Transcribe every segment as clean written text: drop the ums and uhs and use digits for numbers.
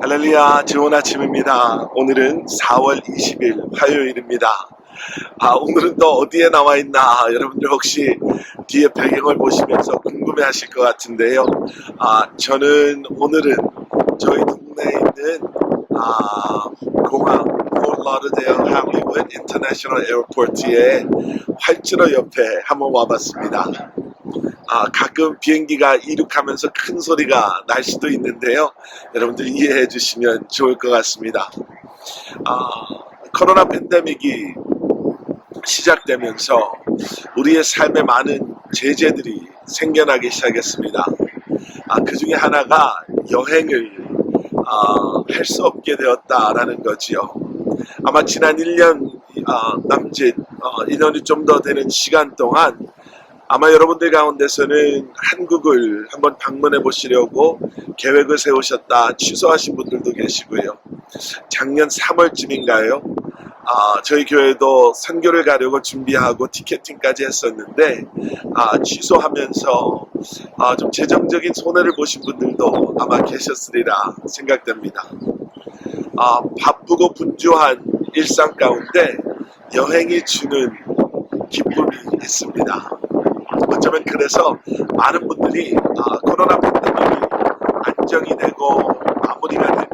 할렐루야, 좋은 아침입니다. 오늘은 4월 20일 화요일입니다. 오늘은 또 어디에 나와 있나 여러분들 혹시 뒤에 배경을 보시면서 궁금해 하실 것 같은데요. 저는 오늘은 저희 동네에 있는 공항 포트 라우더데일 할리우드 인터내셔널 에어포트의 활주로 옆에 한번 와봤습니다. 가끔 비행기가 이륙하면서 큰 소리가 날 수도 있는데요. 여러분들 이해해 주시면 좋을 것 같습니다. 코로나 팬데믹이 시작되면서 우리의 삶에 많은 제재들이 생겨나기 시작했습니다. 그 중에 하나가 여행을 할 수 없게 되었다라는 거지요. 아마 지난 1년 남짓 1년이 좀 더 되는 시간 동안 아마 여러분들 가운데서는 한국을 한번 방문해 보시려고 계획을 세우셨다 취소하신 분들도 계시고요. 작년 3월쯤인가요? 저희 교회도 선교를 가려고 준비하고 티켓팅까지 했었는데 취소하면서 좀 재정적인 손해를 보신 분들도 아마 계셨으리라 생각됩니다. 바쁘고 분주한 일상 가운데 여행이 주는 기쁨이 있습니다. 어쩌면 그래서 많은 분들이 코로나 팬데믹이 안정이 되고 마무리가 되면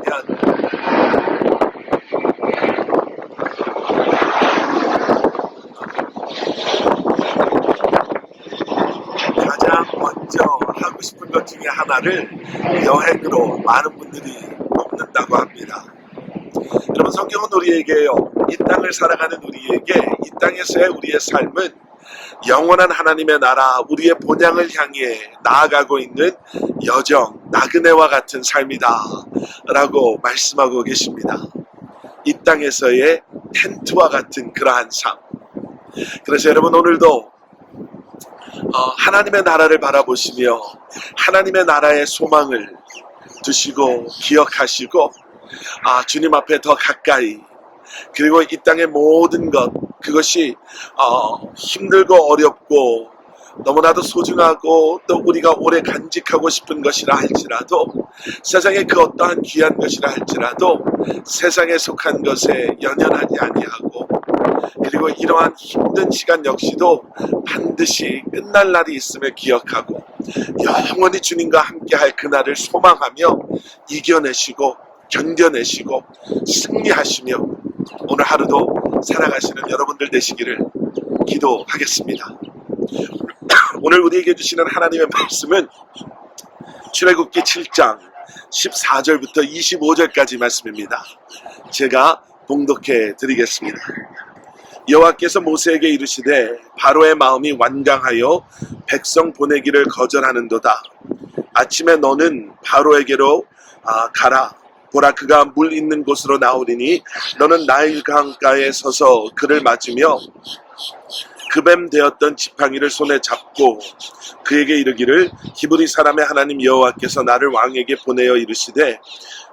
가장 먼저 하고 싶은 것 중에 하나를 여행으로 많은 분들이 꼽는다고 합니다. 여러분, 성경은 우리에게요, 이 땅을 살아가는 우리에게 이 땅에서의 우리의 삶은 영원한 하나님의 나라, 우리의 본향을 향해 나아가고 있는 여정, 나그네와 같은 삶이다 라고 말씀하고 계십니다. 이 땅에서의 텐트와 같은 그러한 삶. 그래서 여러분, 오늘도 하나님의 나라를 바라보시며 하나님의 나라의 소망을 두시고 기억하시고 주님 앞에 더 가까이, 그리고 이 땅의 모든 것, 그것이 힘들고 어렵고 너무나도 소중하고 또 우리가 오래 간직하고 싶은 것이라 할지라도, 세상의 그 어떠한 귀한 것이라 할지라도 세상에 속한 것에 연연하지 아니하고, 그리고 이러한 힘든 시간 역시도 반드시 끝날 날이 있음을 기억하고 영원히 주님과 함께할 그날을 소망하며 이겨내시고 견뎌내시고 승리하시며 오늘 하루도 살아가시는 여러분들 되시기를 기도하겠습니다. 오늘 우리에게 주시는 하나님의 말씀은 출애굽기 7장 14절부터 25절까지 말씀입니다. 제가 봉독해 드리겠습니다. 여호와께서 모세에게 이르시되 바로의 마음이 완강하여 백성 보내기를 거절하는도다. 아침에 너는 바로에게로 가라. 보라, 그가 물 있는 곳으로 나오리니 너는 나일 강가에 서서 그를 맞으며 그뱀 되었던 지팡이를 손에 잡고 그에게 이르기를 히브리 사람의 하나님 여호와께서 나를 왕에게 보내어 이르시되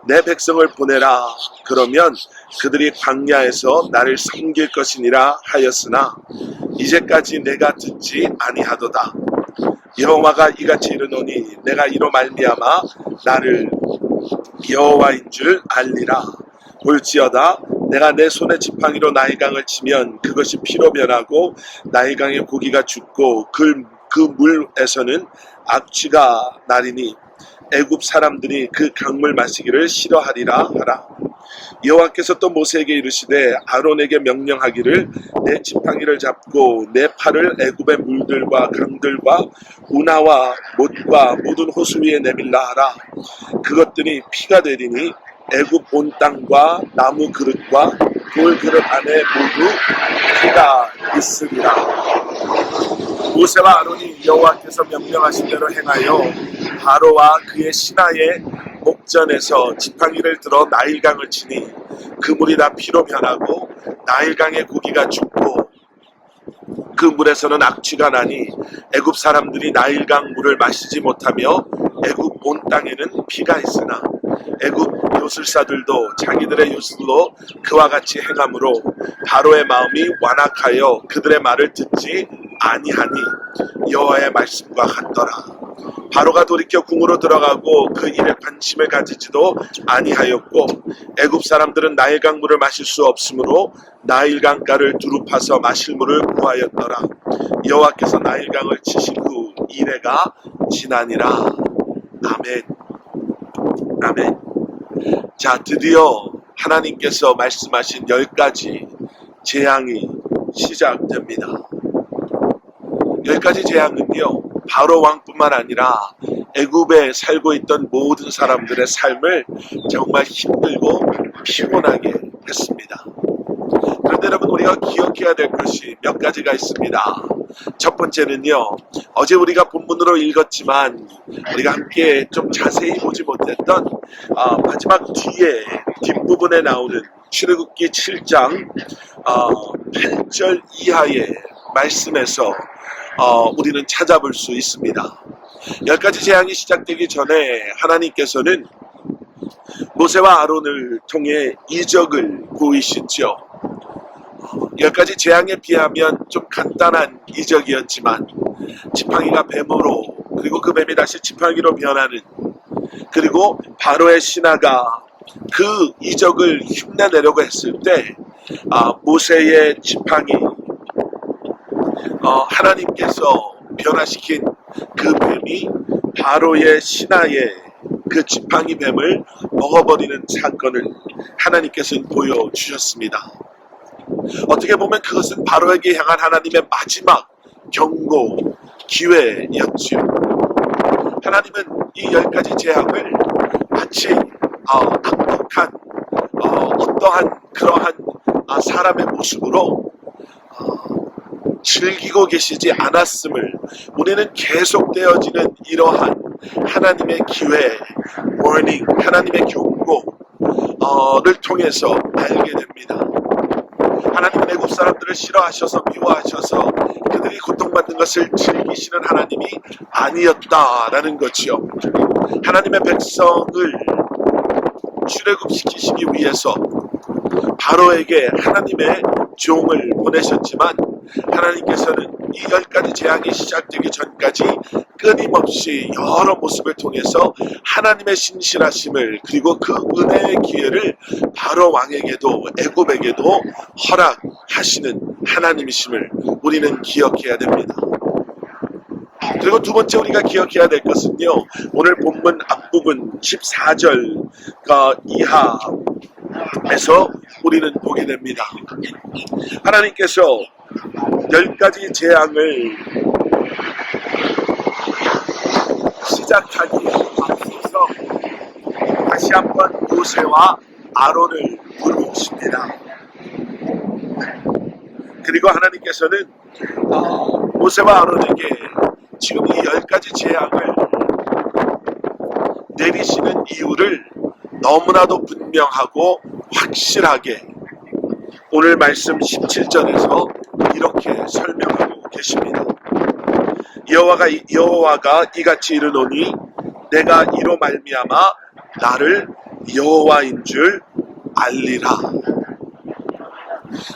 내 백성을 보내라. 그러면 그들이 광야에서 나를 섬길 것이니라 하였으나 이제까지 내가 듣지 아니하도다. 여호와가 이같이 이르노니 내가 이로 말미암아 나를 여호와인 줄 알리라. 볼지어다 내가 내 손에 지팡이로 나일강을 치면 그것이 피로 변하고 나일강의 고기가 죽고 그 물에서는 악취가 나리니 애굽 사람들이 그 강물 마시기를 싫어하리라 하라. 여호와께서 또 모세에게 이르시되 아론에게 명령하기를 내 지팡이를 잡고 내 팔을 애굽의 물들과 강들과 운하와 못과 모든 호수 위에 내밀라 하라. 그것들이 피가 되리니 애굽 온 땅과 나무 그릇과 돌 그릇 안에 모두 피가 있으리라. 모세와 아론이 여호와께서 명령하신 대로 행하여 바로와 그의 신하의 목전에서 지팡이를 들어 나일강을 치니 그 물이 다 피로 변하고 나일강의 고기가 죽고 그 물에서는 악취가 나니 애굽 사람들이 나일강 물을 마시지 못하며 애굽 온 땅에는 피가 있으나 애굽 요술사들도 자기들의 요술로 그와 같이 행함으로 바로의 마음이 완악하여 그들의 말을 듣지 아니하니 여호와의 말씀과 같더라. 바로가 돌이켜 궁으로 들어가고 그 일에 관심을 가지지도 아니하였고 애굽 사람들은 나일강 물을 마실 수 없으므로 나일강가를 두루 파서 마실 물을 구하였더라. 여호와께서 나일강을 치신 후 이레가 지나니라. 아멘. 아멘. 자, 드디어 하나님께서 말씀하신 10가지 재앙이 시작됩니다. 10가지 재앙은요, 바로 왕뿐만 아니라 애굽에 살고 있던 모든 사람들의 삶을 정말 힘들고 피곤하게 했습니다. 그런데 여러분, 우리가 기억해야 될 것이 몇 가지가 있습니다. 첫 번째는요, 어제 우리가 본문으로 읽었지만 우리가 함께 좀 자세히 보지 못했던 마지막 뒤에 뒷부분에 나오는 출애굽기 7장 8절 이하의 말씀에서 우리는 찾아볼 수 있습니다. 10가지 재앙이 시작되기 전에 하나님께서는 모세와 아론을 통해 이적을 보이시죠. 10가지 재앙에 비하면 좀 간단한 이적이었지만 지팡이가 뱀으로, 그리고 그 뱀이 다시 지팡이로 변하는, 그리고 바로의 신하가 그 이적을 흉내내려고 했을 때 모세의 지팡이, 하나님께서 변화시킨 그 뱀이 바로의 신하의 그 지팡이 뱀을 먹어버리는 사건을 하나님께서는 보여주셨습니다. 어떻게 보면 그것은 바로에게 향한 하나님의 마지막 경고, 기회였지요. 하나님은 이 10가지 재앙을 마치 악독한 어떠한 그러한 사람의 모습으로 즐기고 계시지 않았음을 우리는 계속되어지는 이러한 하나님의 기회, 워닝, 하나님의 경고를 통해서 알게 됩니다. 하나님은 애굽 사람들을 싫어하셔서 미워하셔서 그들이 고통받는 것을 즐기시는 하나님이 아니었다라는 거지요. 하나님의 백성을 출애굽시키시기 위해서 바로에게 하나님의 종을 보내셨지만 하나님께서는 이 10가지 재앙이 시작되기 전까지 끊임없이 여러 모습을 통해서 하나님의 신실하심을, 그리고 그 은혜의 기회를 바로 왕에게도 애굽에게도 허락하시는 하나님이심을 우리는 기억해야 됩니다. 그리고 두 번째 우리가 기억해야 될 것은요, 오늘 본문 앞부분 14절 이하에서 우리는 보게 됩니다. 하나님께서 10가지 재앙을 시작하기 앞서서 다시 한번 모세와 아론을 부르십니다. 그리고 하나님께서는 모세와 아론에게 지금 이 10가지 재앙을 내리시는 이유를 너무나도 분명하고 확실하게 오늘 말씀 17절에서 이렇게 설명하고 계십니다. 여호와가 이같이 이르노니 내가 이로 말미암아 나를 여호와인 줄 알리라.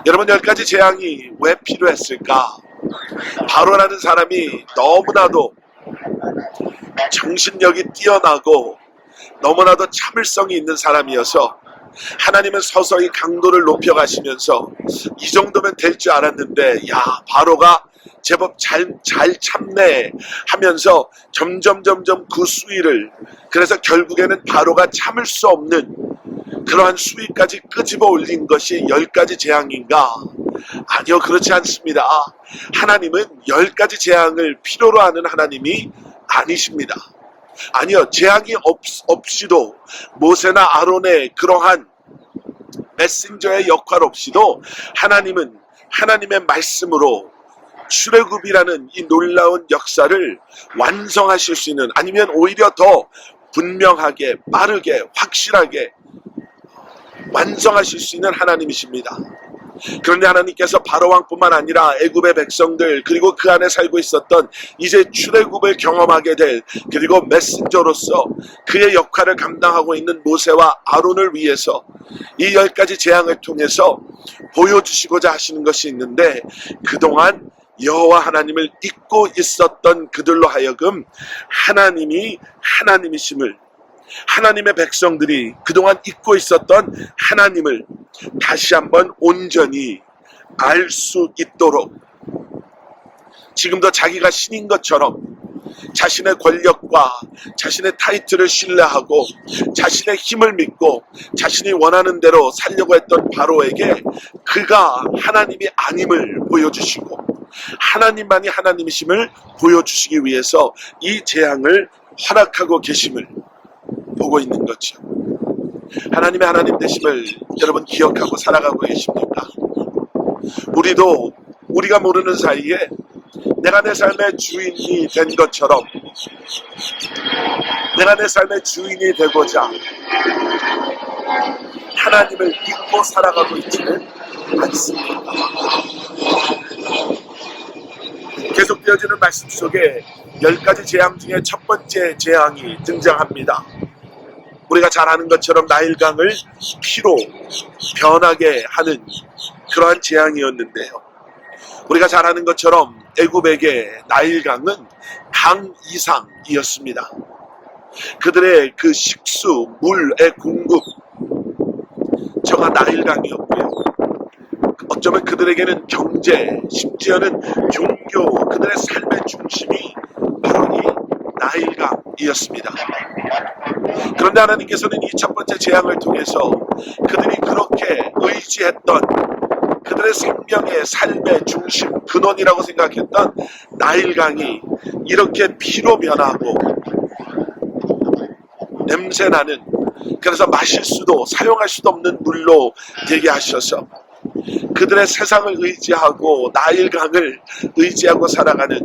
여러분, 10가지 재앙이 왜 필요했을까? 바로라는 사람이 너무나도 정신력이 뛰어나고 너무나도 참을성이 있는 사람이어서 하나님은 서서히 강도를 높여가시면서 이 정도면 될 줄 알았는데, 야, 바로가 제법 잘 참네 하면서 점점 그 수위를, 그래서 결국에는 바로가 참을 수 없는 그러한 수위까지 끄집어 올린 것이 10가지 재앙인가? 아니요, 그렇지 않습니다. 하나님은 10가지 재앙을 필요로 하는 하나님이 아니십니다. 아니요, 재앙이 없이도, 모세나 아론의 그러한 메신저의 역할 없이도 하나님은 하나님의 말씀으로 출애굽이라는 이 놀라운 역사를 완성하실 수 있는, 아니면 오히려 더 분명하게, 빠르게, 확실하게 완성하실 수 있는 하나님이십니다. 그런데 하나님께서 바로왕뿐만 아니라 애굽의 백성들, 그리고 그 안에 살고 있었던 이제 출애굽을 경험하게 될, 그리고 메신저로서 그의 역할을 감당하고 있는 모세와 아론을 위해서 이 10가지 재앙을 통해서 보여주시고자 하시는 것이 있는데, 그동안 여호와 하나님을 잊고 있었던 그들로 하여금 하나님이 하나님이심을, 하나님의 백성들이 그동안 잊고 있었던 하나님을 다시 한번 온전히 알 수 있도록, 지금도 자기가 신인 것처럼 자신의 권력과 자신의 타이틀을 신뢰하고 자신의 힘을 믿고 자신이 원하는 대로 살려고 했던 바로에게 그가 하나님이 아님을 보여주시고 하나님만이 하나님이심을 보여주시기 위해서 이 재앙을 허락하고 계심을 보고 있는 거죠. 하나님의 하나님 되심을 여러분 기억하고 살아가고 계십니까? 우리도 우리가 모르는 사이에 내가 내 삶의 주인이 된 것처럼 내가 내 삶의 주인이 되고자 하나님을 잊고 살아가고 있지는 않습니다. 계속되어지는 말씀 속에 10가지 재앙 중에 첫 번째 재앙이 등장합니다. 우리가 잘 아는 것처럼 나일강을 피로 변하게 하는 그러한 재앙이었는데요. 우리가 잘 아는 것처럼 애굽에게 나일강은 강 이상이었습니다. 그들의 그 식수, 물의 공급, 저가 나일강이었고요. 어쩌면 그들에게는 경제, 심지어는 종교, 그들의 삶의 중심이 바로 이 나일강이었습니다. 그런데 하나님께서는 이 첫 번째 재앙을 통해서 그들이 그렇게 의지했던 그들의 생명의 삶의 중심, 근원이라고 생각했던 나일강이 이렇게 피로 변하고 냄새나는, 그래서 마실 수도 사용할 수도 없는 물로 되게 하셔서 그들의 세상을 의지하고 나일강을 의지하고 살아가는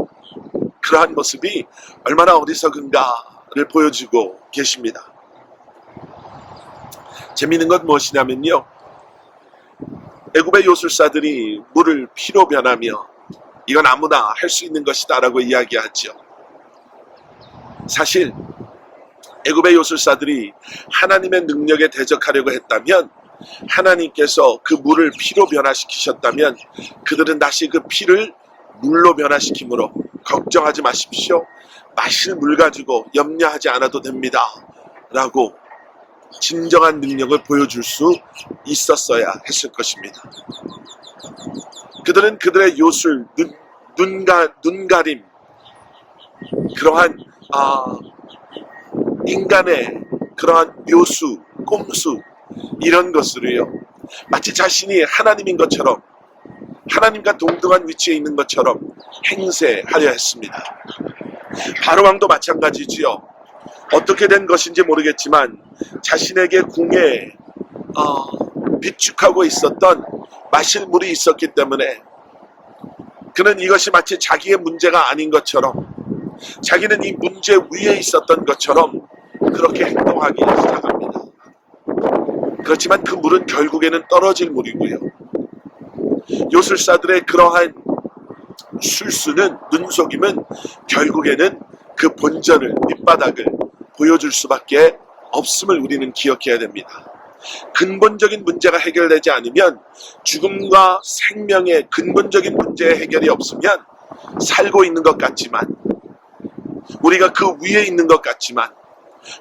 그러한 모습이 얼마나 어리석은가를 보여주고 계십니다. 재미있는 건 무엇이냐면요, 애굽의 요술사들이 물을 피로 변하며 이건 아무나 할 수 있는 것이다 라고 이야기하죠. 사실 애굽의 요술사들이 하나님의 능력에 대적하려고 했다면, 하나님께서 그 물을 피로 변화시키셨다면 그들은 다시 그 피를 물로 변화시키므로 걱정하지 마십시오, 마실 물 가지고 염려하지 않아도 됩니다 라고 진정한 능력을 보여줄 수 있었어야 했을 것입니다. 그들은 그들의 요술, 눈가림, 그러한 인간의 그러한 묘수, 꼼수, 이런 것으로요, 마치 자신이 하나님인 것처럼, 하나님과 동등한 위치에 있는 것처럼 행세하려 했습니다. 바로왕도 마찬가지지요. 어떻게 된 것인지 모르겠지만 자신에게 궁에 비축하고 있었던 마실 물이 있었기 때문에 그는 이것이 마치 자기의 문제가 아닌 것처럼, 자기는 이 문제 위에 있었던 것처럼 그렇게 행동하기 시작합니다. 그렇지만 그 물은 결국에는 떨어질 물이고요, 요술사들의 그러한 술수는, 눈속임은 결국에는 그 본전을, 밑바닥을 보여줄 수밖에 없음을 우리는 기억해야 됩니다. 근본적인 문제가 해결되지 않으면, 죽음과 생명의 근본적인 문제의 해결이 없으면 살고 있는 것 같지만, 우리가 그 위에 있는 것 같지만,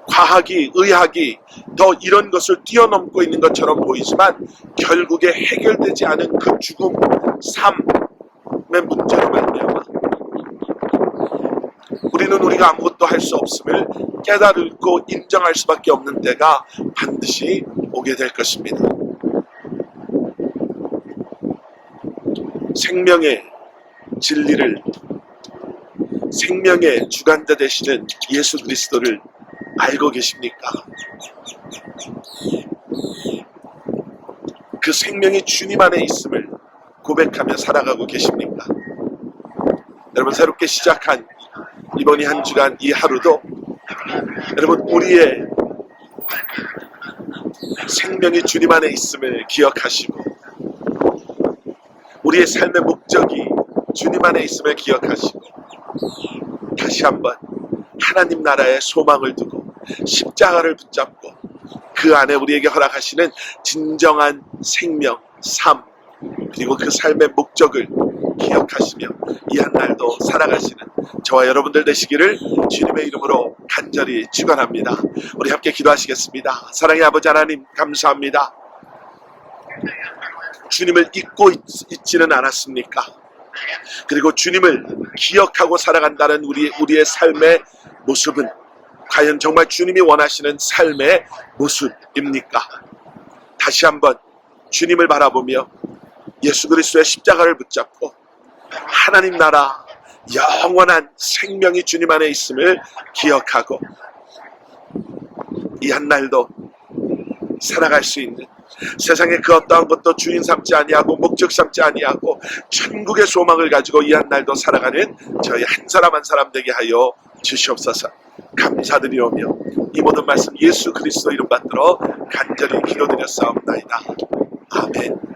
과학이, 의학이 더 이런 것을 뛰어넘고 있는 것처럼 보이지만 결국에 해결되지 않은 그 죽음, 삶의 문제로 말미암아 우리는 우리가 아무것도 할 수 없음을 깨달고 인정할 수밖에 없는 때가 반드시 오게 될 것입니다. 생명의 진리를, 생명의 주관자 되시는 예수 그리스도를 알고 계십니까? 그 생명이 주님 안에 있음을 고백하며 살아가고 계십니까? 여러분, 새롭게 시작한 이번 한 주간, 이 하루도 여러분, 우리의 생명이 주님 안에 있음을 기억하시고, 우리의 삶의 목적이 주님 안에 있음을 기억하시고, 다시 한번 하나님 나라의 소망을 두고 십자가를 붙잡고 그 안에 우리에게 허락하시는 진정한 생명, 삶, 그리고 그 삶의 목적을 기억하시며 이 한날도 살아가시는 저와 여러분들 되시기를 주님의 이름으로 간절히 축원합니다. 우리 함께 기도하시겠습니다. 사랑의 아버지 하나님, 감사합니다. 주님을 잊고 있지는 않았습니까? 그리고 주님을 기억하고 살아간다는 우리의 삶의 모습은 과연 정말 주님이 원하시는 삶의 모습입니까? 다시 한번 주님을 바라보며 예수 그리스도의 십자가를 붙잡고 하나님 나라 영원한 생명이 주님 안에 있음을 기억하고 이 한날도 살아갈 수 있는, 세상의 그 어떠한 것도 주인 삼지 아니하고 목적 삼지 아니하고 천국의 소망을 가지고 이 한날도 살아가는 저희 한 사람 한 사람 되게 하여 주시옵소서. 감사드리오며 이 모든 말씀 예수 그리스도 이름 받들어 간절히 기도드렸사옵나이다. 아멘.